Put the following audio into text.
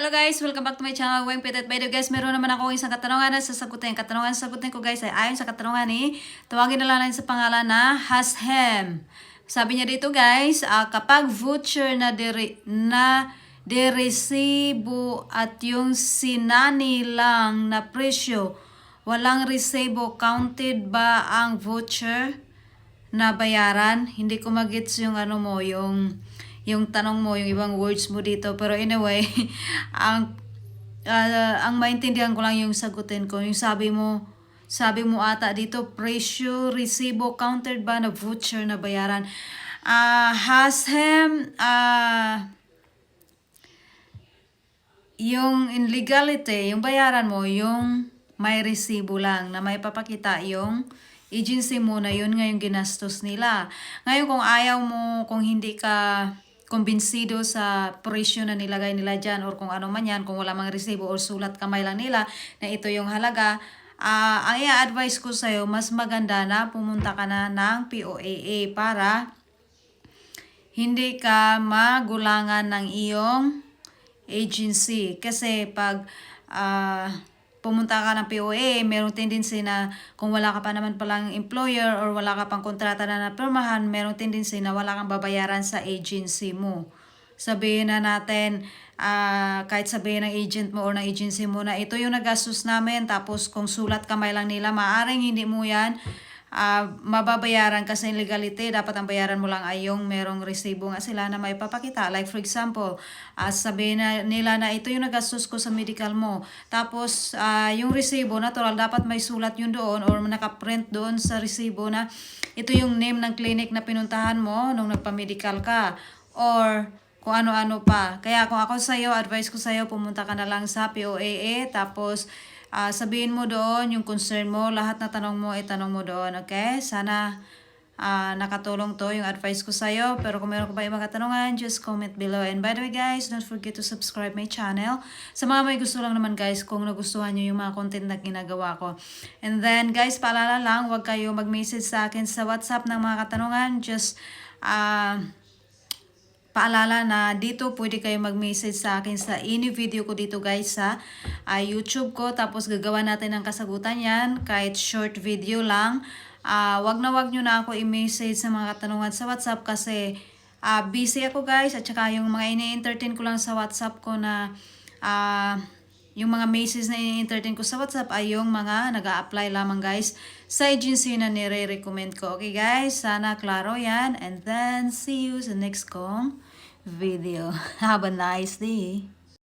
Hello guys, welcome back to my channel, Weng Petit. By the way guys, meron naman ako isang katanungan na sasagutin. Katanungan na sasagutin ko guys ay ayon sa katanungan ni, tawagin na lang natin sa pangalan na Hashem. Sabi niya dito guys, kapag voucher na deresibo at yung sinani lang na presyo, walang resibo, counted ba ang voucher na bayaran? Hindi ko magets yung ano mo, yung tanong mo, yung ibang words mo dito. Pero anyway, ang maintindihan ko lang yung sagutin ko. Yung sabi mo ata dito, presyo, resibo, countered ba na voucher na bayaran? Hashem, yung in legality, yung bayaran mo, yung may resibo lang na may papakita yung agency mo na yun nga yung ginastos nila. Ngayon kung ayaw mo, kung hindi ka kumbinsido sa presyo na nilagay nila dyan or kung ano man yan, kung wala mang resibo or sulat kamay lang nila na ito yung halaga, ang i-advise ko sa'yo, mas maganda na pumunta ka na ng POAA para hindi ka magulangan ng iyong agency. Kasi pag pumunta ka ng POA, merong tendency na kung wala ka pa naman palang employer or wala ka pang kontrata na napirmahan, merong tendency na wala kang babayaran sa agency mo. Sabihin na natin, kahit sabihin ng agent mo or ng agency mo na ito yung nagastos namin, tapos kung sulat kamay lang nila, maaring hindi mo yan mababayaran kasi legality, dapat ang bayaran mo lang ay yung merong resibo nga sila na may papakita. Like for example, sabihin na nila na ito yung nagastos ko sa medical mo. Tapos yung resibo, natural, dapat may sulat yun doon or nakaprint doon sa resibo na ito yung name ng clinic na pinuntahan mo nung nagpa-medical ka. Or kung ano-ano pa. Kaya kung ako sa'yo, advice ko sa'yo, pumunta ka na lang sa POAA, tapos sabihin mo doon yung concern mo, lahat na tanong mo, itanong mo doon, okay? Sana nakatulong to yung advice ko sa'yo. Pero kung meron ka pa ibang katanungan, just comment below. And by the way guys, don't forget to subscribe my channel. Sa mga may gusto lang naman guys, kung nagustuhan nyo yung mga content na ginagawa ko. And then guys, paalala lang, huwag kayo mag-message sa akin sa WhatsApp ng mga katanungan. Just paalala na dito pwede kayo mag-message sa akin sa any video ko dito guys sa YouTube ko. Tapos gagawa natin ng kasagutan yan kahit short video lang. Wag nyo na ako i-message sa mga katanungan sa WhatsApp kasi busy ako guys. At saka yung mga ini-entertain ko lang sa WhatsApp ko na yung mga messages na ini-entertain ko sa WhatsApp ay yung mga nag-a-apply lamang guys sa agency na nire-recommend ko. Okay guys, sana klaro yan. And then, see you sa next kong video. Have a nice day.